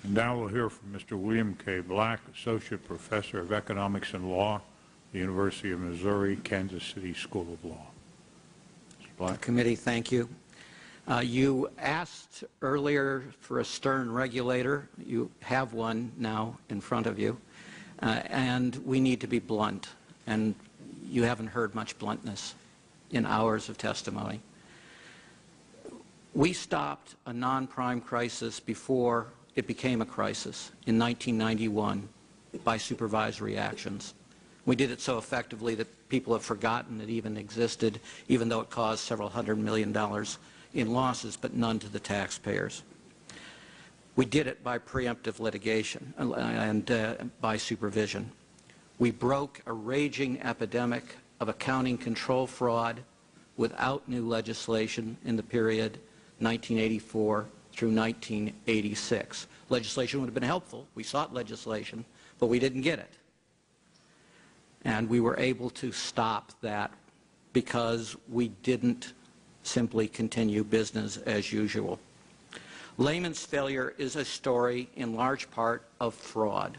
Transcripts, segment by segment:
And now we'll hear from Mr. William K. Black, Associate Professor of Economics and Law, the University of Missouri, Kansas City School of Law. Mr. Black. Committee, thank you. You asked earlier for a stern regulator. You have one now in front of you. And we need to be blunt. And you haven't heard much bluntness in hours of testimony. We stopped a non-prime crisis before it became a crisis in 1991 by supervisory actions. We did it so effectively that people have forgotten it even existed, even though it caused several $100 million in losses, but none to the taxpayers. We did it by preemptive litigation and by supervision. We broke a raging epidemic of accounting control fraud without new legislation in the period 1984 through 1986. Legislation would have been helpful. We sought legislation, but we didn't get it. And we were able to stop that because we didn't simply continue business as usual. Lehman's failure is a story in large part of fraud.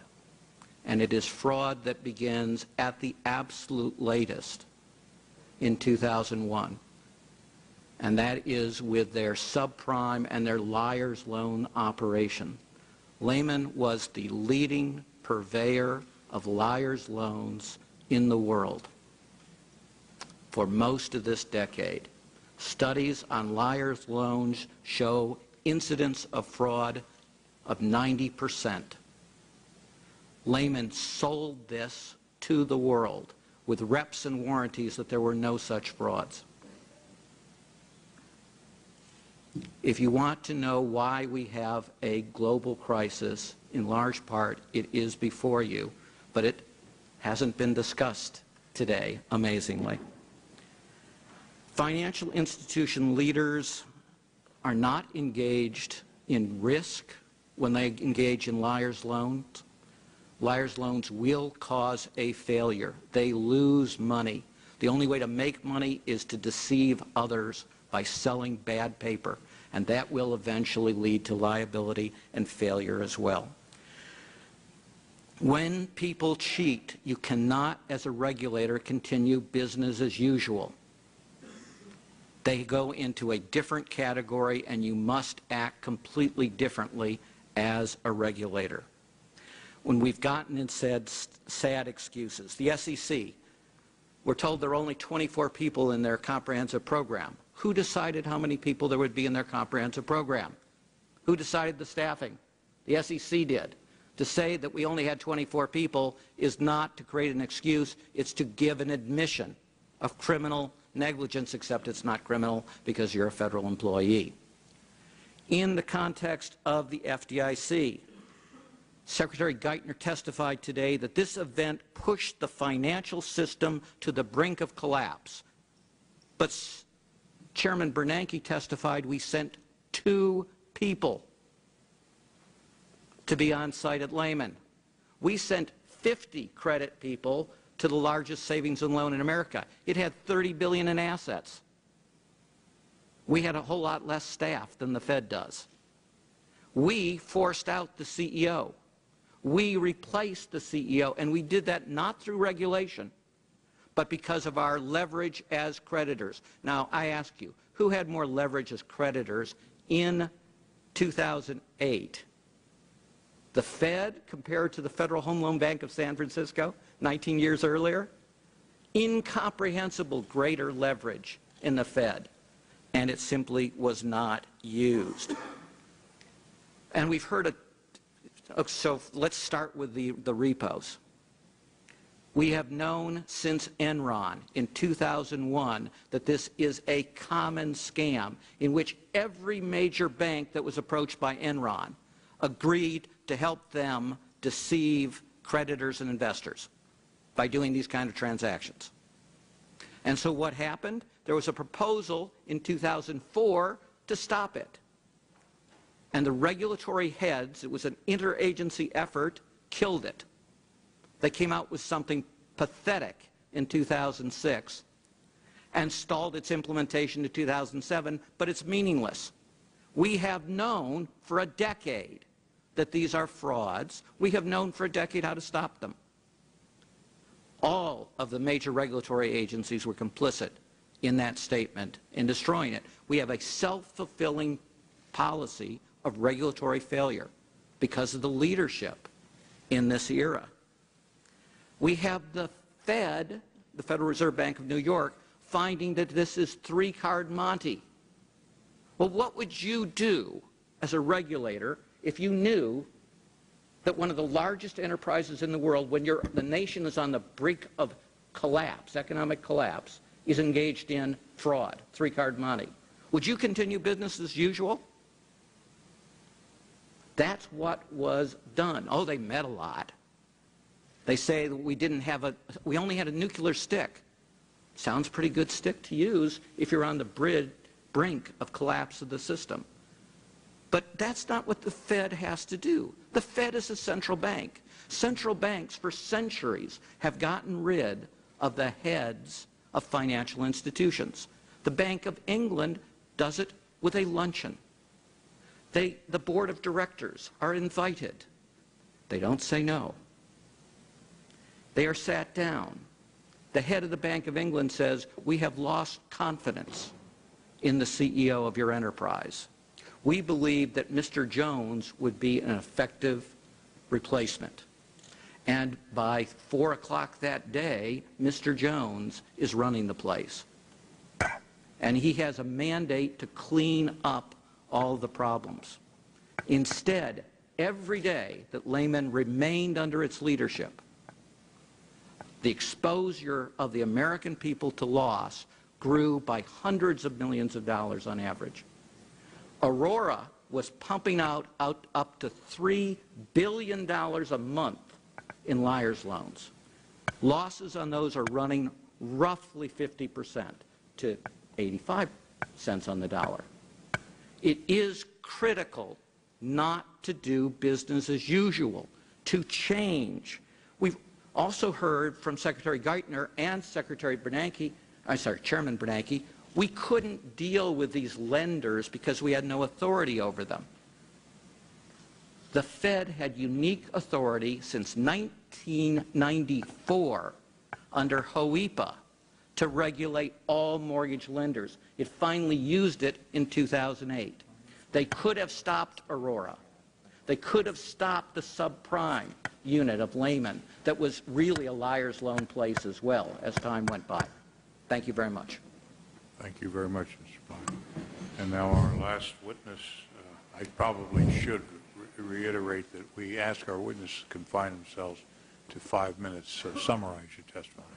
And it is fraud that begins at the absolute latest in 2001. And that is with their subprime and their liar's loan operation. Lehman was the leading purveyor of liar's loans in the world for most of this decade. Studies on liar's loans show incidence of fraud of 90%. Lehman sold this to the world with reps and warranties that there were no such frauds. If you want to know why we have a global crisis, in large part it is before you, but it hasn't been discussed today, amazingly. Financial institution leaders are not engaged in risk when they engage in liar's loans. Liar's loans will cause a failure. They lose money. The only way to make money is to deceive others by selling bad paper, and that will eventually lead to liability and failure as well. When people cheat, you cannot, as a regulator, continue business as usual. They go into a different category, and you must act completely differently as a regulator. When we've gotten and said sad excuses, the SEC, we're told there are only 24 people in their comprehensive program. Who decided how many people there would be in their comprehensive program? Who decided the staffing? The SEC did. To say that we only had 24 people is not to create an excuse, it's to give an admission of criminal negligence, except it's not criminal because you're a federal employee. In the context of the FDIC, Secretary Geithner testified today that this event pushed the financial system to the brink of collapse. But Chairman Bernanke testified we sent 2 people to be on site at Lehman. We sent 50 credit people to the largest savings and loan in America. It had $30 billion in assets. We had a whole lot less staff than the Fed does. We forced out the CEO. We replaced the CEO, and we did that not through regulation, but because of our leverage as creditors. Now, I ask you, who had more leverage as creditors in 2008? The Fed compared to the Federal Home Loan Bank of San Francisco 19 years earlier? Incomprehensible greater leverage in the Fed, and it simply was not used. And we've heard it. So let's start with the repos. We have known since Enron in 2001 that this is a common scam in which every major bank that was approached by Enron agreed to help them deceive creditors and investors by doing these kind of transactions. And so what happened? There was a proposal in 2004 to stop it. And the regulatory heads, it was an interagency effort, killed it. They came out with something pathetic in 2006 and stalled its implementation to 2007, but it's meaningless. We have known for a decade that these are frauds, we have known for a decade how to stop them. All of the major regulatory agencies were complicit in that statement in destroying it. We have a self-fulfilling policy of regulatory failure because of the leadership in this era. We have the Fed, the Federal Reserve Bank of New York, finding that this is three-card Monte. Well, what would you do as a regulator if you knew that one of the largest enterprises in the world, when the nation is on the brink of collapse, economic collapse, is engaged in fraud, three-card Monte? Would you continue business as usual? That's what was done. Oh, they met a lot. They say that we only had a nuclear stick. Sounds pretty good stick to use if you're on the brink of collapse of the system. But that's not what the Fed has to do. The Fed is a central bank. Central banks for centuries have gotten rid of the heads of financial institutions. The Bank of England does it with a luncheon. The board of directors are invited. They don't say no. They are sat down. The head of the Bank of England says, "We have lost confidence in the CEO of your enterprise. We believe that Mr. Jones would be an effective replacement." And by 4 o'clock that day, Mr. Jones is running the place. And he has a mandate to clean up all the problems. Instead, every day that Lehman remained under its leadership, the exposure of the American people to loss grew by hundreds of millions of dollars on average. Aurora was pumping out up to $3 billion a month in liar's loans. Losses on those are running roughly 50% to 85 cents on the dollar. It is critical not to do business as usual, to change. We've also heard from Secretary Geithner and Chairman Bernanke, we couldn't deal with these lenders because we had no authority over them. The Fed had unique authority since 1994 under HOEPA to regulate all mortgage lenders. It finally used it in 2008. They could have stopped Aurora. They could have stopped the subprime unit of Lehman that was really a liar's loan place as well as time went by. Thank you very much. Thank you very much, Mr. Black. And now our last witness. I probably should reiterate that we ask our witnesses to confine themselves to 5 minutes. Summarize your testimony.